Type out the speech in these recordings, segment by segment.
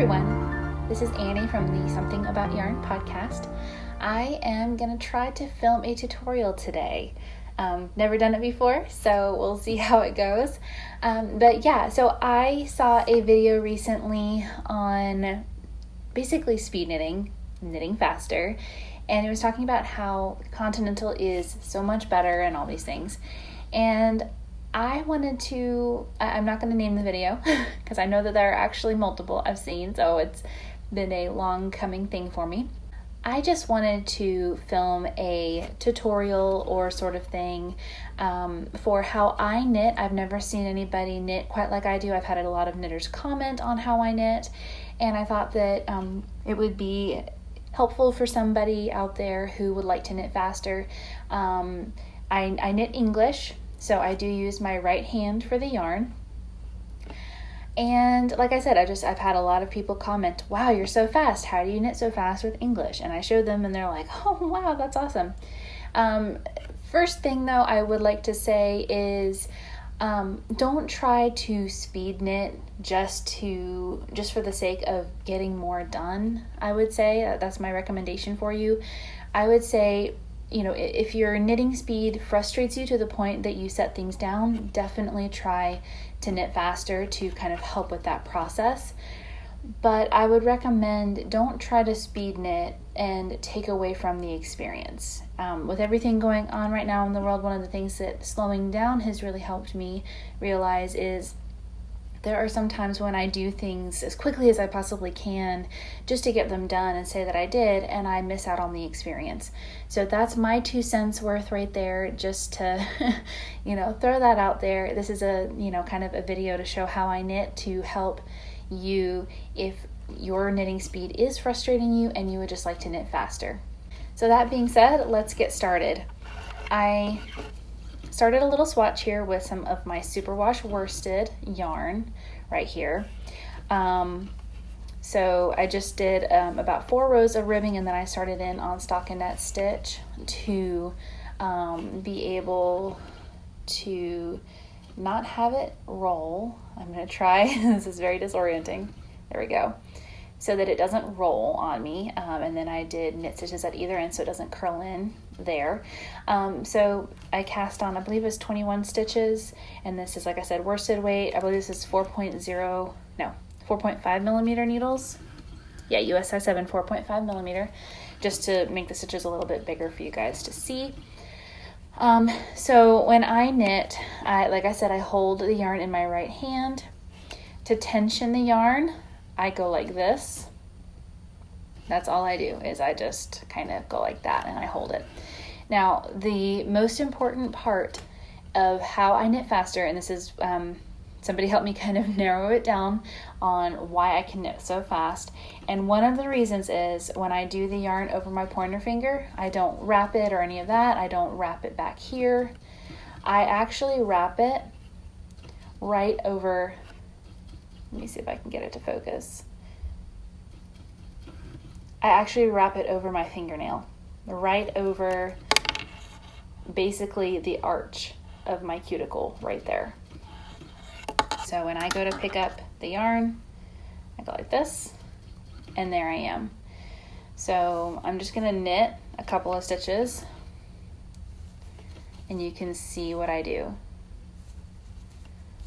everyone, this is Annie from the Something About Yarn podcast. I am going to try to film a tutorial today. Never done it before, so we'll see how it goes. So I saw a video recently on basically speed knitting faster, and it was talking about how continental is so much better and all these things. And I wanted to, I'm not going to name the video because I know that there are actually multiple I've seen, so it's been a long coming thing for me. I just wanted to film a tutorial or sort of thing for how I knit. I've never seen anybody knit quite like I do. I've had a lot of knitters comment on how I knit, and I thought that it would be helpful for somebody out there who would like to knit faster. I knit English, so I do use my right hand for the yarn. And like I said, I've had a lot of people comment, wow, you're so fast. How do you knit so fast with English? And I showed them and they're like, oh, wow, that's awesome. First thing though, I would like to say is don't try to speed knit just for the sake of getting more done. I would say that's my recommendation for you. I would say, if your knitting speed frustrates you to the point that you set things down, definitely try to knit faster to kind of help with that process. But I would recommend don't try to speed knit and take away from the experience. With everything going on right now in the world, one of the things that slowing down has really helped me realize is there are some times when I do things as quickly as I possibly can just to get them done and say that I did, and I miss out on the experience. So that's my 2 cents worth right there, just to, throw that out there. This is a, kind of a video to show how I knit to help you if your knitting speed is frustrating you and you would just like to knit faster. So that being said, let's get started. I started a little swatch here with some of my superwash worsted yarn right here. So I just did about 4 rows of ribbing, and then I started in on stockinette stitch to be able to not have it roll. I'm going to try. This is very disorienting. There we go. So that it doesn't roll on me. And then I did knit stitches at either end so it doesn't curl in there. So I cast on, I believe it's 21 stitches, and this is, like I said, worsted weight. I believe this is 4.5 millimeter needles. Yeah, US size 7, 4.5 millimeter, just to make the stitches a little bit bigger for you guys to see. So when I knit, like I said, I hold the yarn in my right hand. To tension the yarn, I go like this. That's all I do, is I just kind of go like that and I hold it. Now, the most important part of how I knit faster, and this is, somebody helped me kind of narrow it down on why I can knit so fast. And one of the reasons is when I do the yarn over my pointer finger, I don't wrap it or any of that. I don't wrap it back here. I actually wrap it right over, let me see if I can get it to focus. I actually wrap it over my fingernail, right over basically the arch of my cuticle right there. So when I go to pick up the yarn, I go like this, and there I am. So I'm just gonna knit a couple of stitches, and you can see what I do.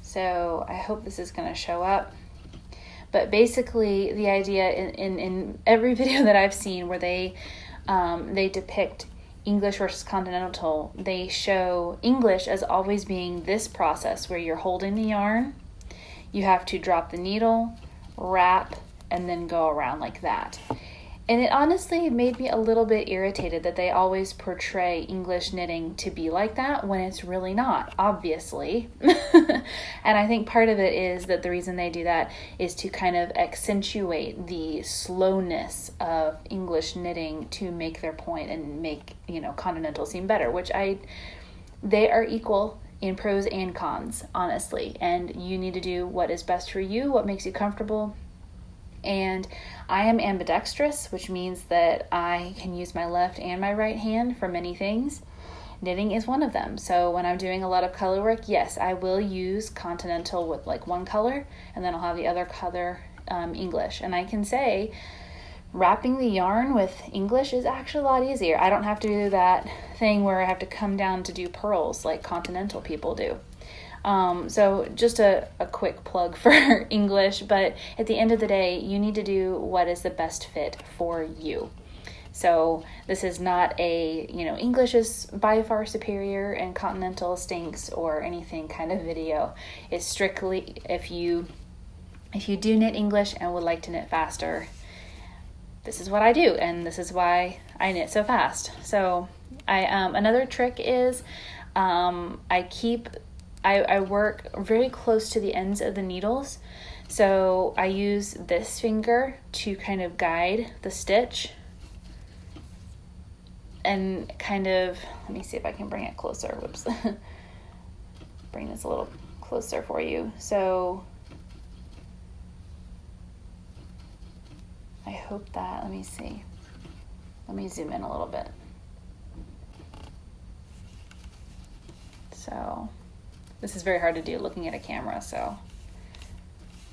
So I hope this is gonna show up. But basically the idea in every video that I've seen where they depict English versus continental, they show English as always being this process where you're holding the yarn, you have to drop the needle, wrap, and then go around like that. And it honestly made me a little bit irritated that they always portray English knitting to be like that when it's really not, obviously. And I think part of it is that the reason they do that is to kind of accentuate the slowness of English knitting to make their point and make, continental seem better, which they are equal in pros and cons, honestly. And you need to do what is best for you, what makes you comfortable. And I am ambidextrous, which means that I can use my left and my right hand for many things. Knitting is one of them. So when I'm doing a lot of color work, yes, I will use continental with like one color, and then I'll have the other color English. And I can say wrapping the yarn with English is actually a lot easier. I don't have to do that thing where I have to come down to do purls like continental people do. So just a quick plug for English, but at the end of the day, you need to do what is the best fit for you. So this is not a, English is by far superior and continental stinks or anything kind of video. It's strictly if you do knit English and would like to knit faster, this is what I do, and this is why I knit so fast. So another trick is I work very close to the ends of the needles. So I use this finger to kind of guide the stitch and kind of, let me see if I can bring it closer. Whoops. Bring this a little closer for you. So I hope that, let me see. Let me zoom in a little bit. So this is very hard to do looking at a camera,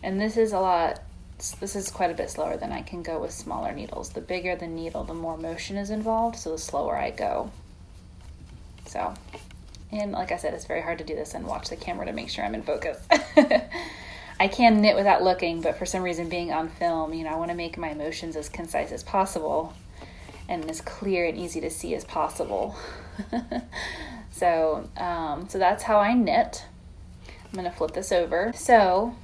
and this is quite a bit slower than I can go with smaller needles. The bigger the needle, the more motion is involved, so the slower I go. So, and like I said, it's very hard to do this and watch the camera to make sure I'm in focus. I can knit without looking, but for some reason being on film, I want to make my motions as concise as possible and as clear and easy to see as possible. So that's how I knit. I'm going to flip this over. So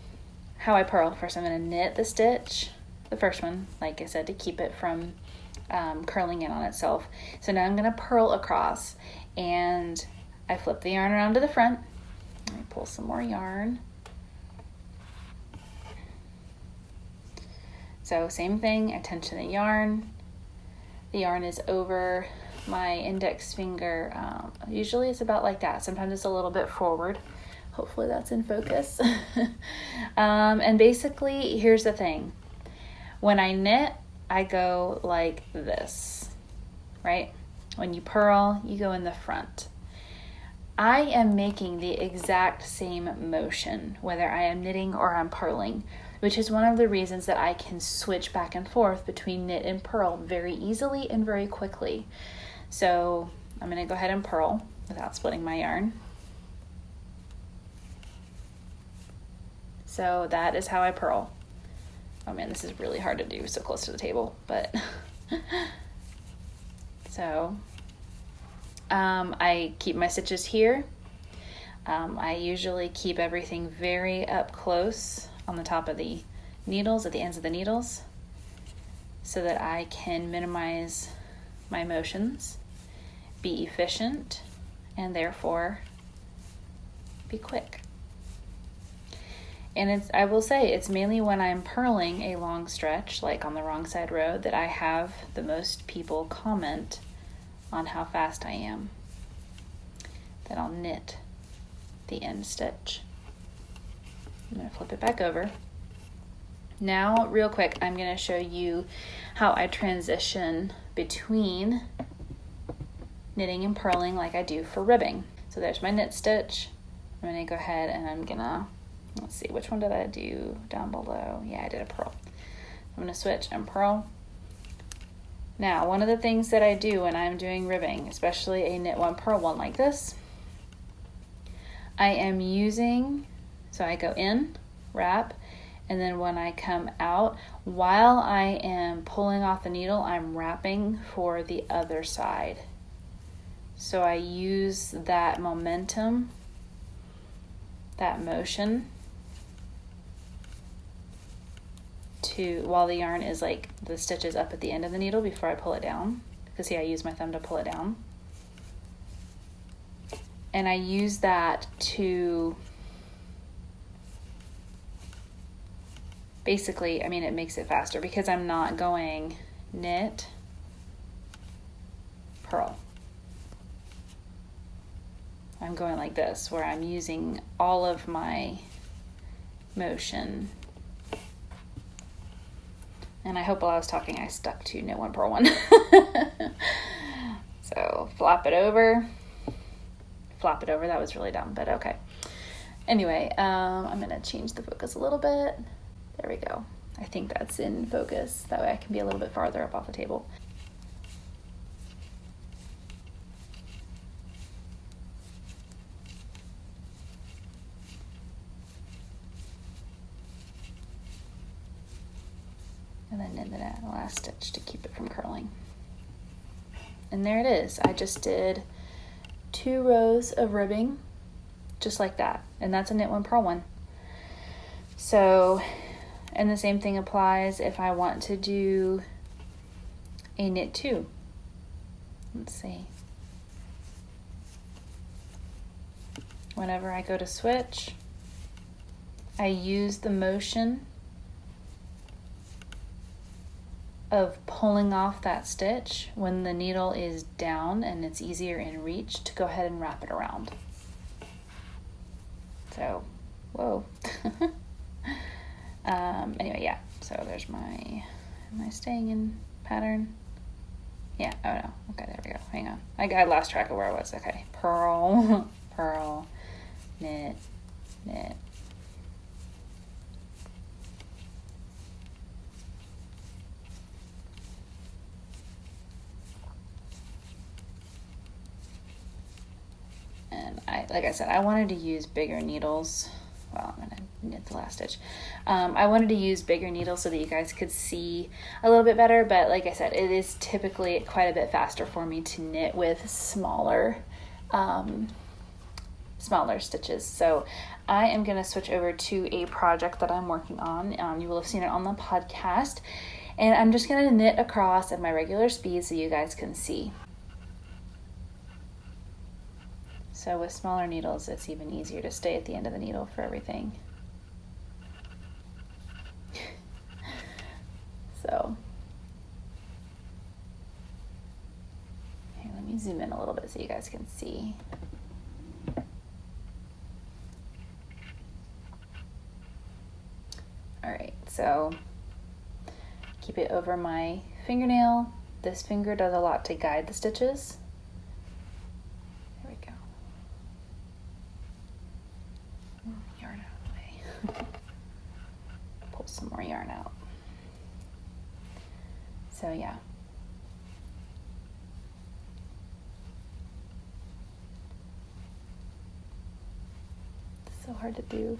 how I purl. First I'm going to knit the stitch, the first one, like I said, to keep it from curling in on itself. So now I'm going to purl across, and I flip the yarn around to the front. Let me pull some more yarn. So same thing, I tension the yarn. The yarn is over my index finger. Usually it's about like that. Sometimes it's a little bit forward. Hopefully that's in focus. And basically, here's the thing. When I knit, I go like this, right? When you purl, you go in the front. I am making the exact same motion, whether I am knitting or I'm purling, which is one of the reasons that I can switch back and forth between knit and purl very easily and very quickly. So I'm going to go ahead and purl without splitting my yarn. So that is how I purl. Oh man, this is really hard to do so close to the table, but so I keep my stitches here. I usually keep everything very up close on the top of the needles, at the ends of the needles, so that I can minimize my motions, be efficient, and therefore be quick. And I will say, it's mainly when I'm purling a long stretch, like on the wrong side row, that I have the most people comment on how fast I am. Then I'll knit the end stitch. I'm going to flip it back over. Now, real quick, I'm going to show you how I transition between knitting and purling like I do for ribbing. So there's my knit stitch. I'm going to go ahead and I'm going to, let's see, which one did I do down below? Yeah, I did a purl. I'm going to switch and purl. Now, one of the things that I do when I'm doing ribbing, especially a knit one, purl one like this, I am using, so I go in, wrap, and then when I come out, while I am pulling off the needle, I'm wrapping for the other side. So I use that momentum, that motion, to, while the yarn is like, the stitch is up at the end of the needle before I pull it down. Because see, I use my thumb to pull it down. And I use that to basically, I mean, it makes it faster because I'm not going knit, purl. I'm going like this, where I'm using all of my motion. And I hope while I was talking, I stuck to knit one, purl one. So flop it over. Flop it over, that was really dumb, but okay. Anyway, I'm gonna change the focus a little bit. There we go. I think that's in focus. That way I can be a little bit farther up off the table. And then knit the last stitch to keep it from curling. And there it is. I just did 2 rows of ribbing, just like that. And that's a knit one, purl one. So, and the same thing applies if I want to do a knit 2. Let's see. Whenever I go to switch, I use the motion of pulling off that stitch when the needle is down and it's easier in reach to go ahead and wrap it around. So, whoa. Anyway, yeah, so there's my, am I staying in pattern? Yeah, oh no, okay, there we go, hang on. I lost track of where I was, okay. Purl, purl, knit, knit. And like I said, I wanted to use bigger needles. Well, I'm gonna knit the last stitch. I wanted to use bigger needles so that you guys could see a little bit better, but like I said, it is typically quite a bit faster for me to knit with smaller stitches. So I am gonna switch over to a project that I'm working on. You will have seen it on the podcast, and I'm just gonna knit across at my regular speed so you guys can see. So with smaller needles, it's even easier to stay at the end of the needle for everything. So, here, let me zoom in a little bit so you guys can see. All right, so keep it over my fingernail. This finger does a lot to guide the stitches. Yarn out of the way. Pull some more yarn out. So yeah. It's so hard to do.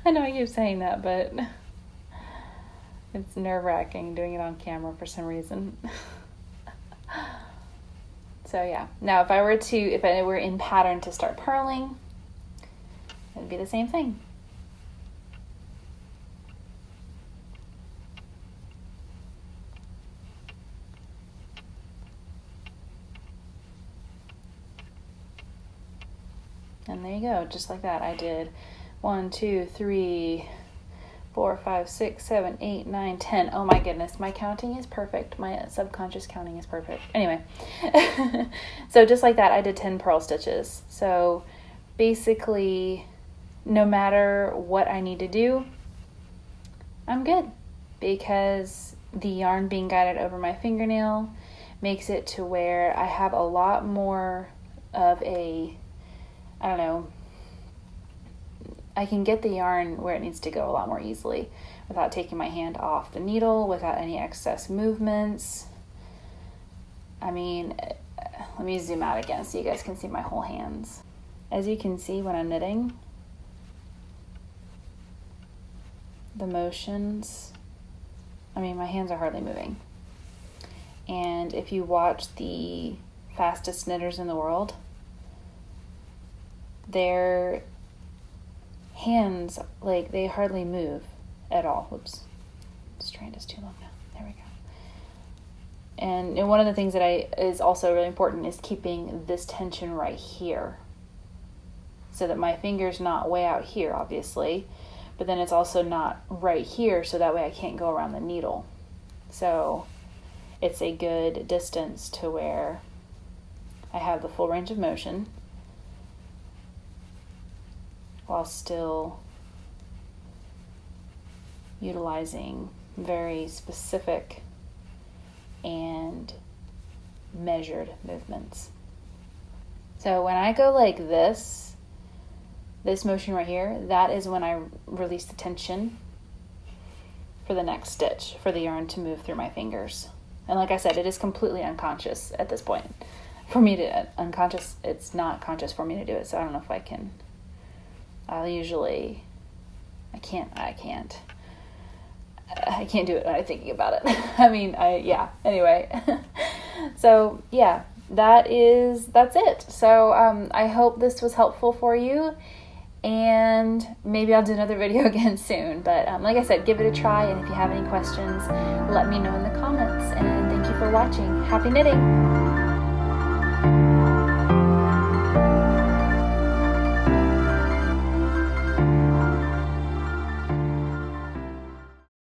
I know I keep saying that, but it's nerve-wracking doing it on camera for some reason. So yeah. Now if I were in pattern to start purling, it'd be the same thing. And there you go, just like that. I did 1, 2, 3, 4, 5, 6, 7, 8, 9, 10. Oh my goodness, my counting is perfect. My subconscious counting is perfect. Anyway, so just like that, I did 10 purl stitches. So basically, no matter what I need to do, I'm good, because the yarn being guided over my fingernail makes it to where I have a lot more of a, I don't know, I can get the yarn where it needs to go a lot more easily without taking my hand off the needle, without any excess movements. I mean, let me zoom out again so you guys can see my whole hands. As you can see when I'm knitting, the motions, I mean, my hands are hardly moving. And if you watch the fastest knitters in the world, their hands, like, they hardly move at all. Whoops, strand is too long now. There we go. And one of the things that is also really important is keeping this tension right here, so that my finger's not way out here, obviously, but then it's also not right here, so that way I can't go around the needle. So it's a good distance to where I have the full range of motion while still utilizing very specific and measured movements. So when I go like this motion right here, that is when I release the tension. for the next stitch for the yarn to move through my fingers. And like I said, it is completely unconscious at this point. For me to, it's not conscious for me to do it, so I don't know if I can. I can't do it when I'm thinking about it. Anyway. So, yeah, that's it. So, I hope this was helpful for you, and maybe I'll do another video again soon. But like I said, give it a try, and if you have any questions, let me know in the comments. And thank you for watching. Happy knitting!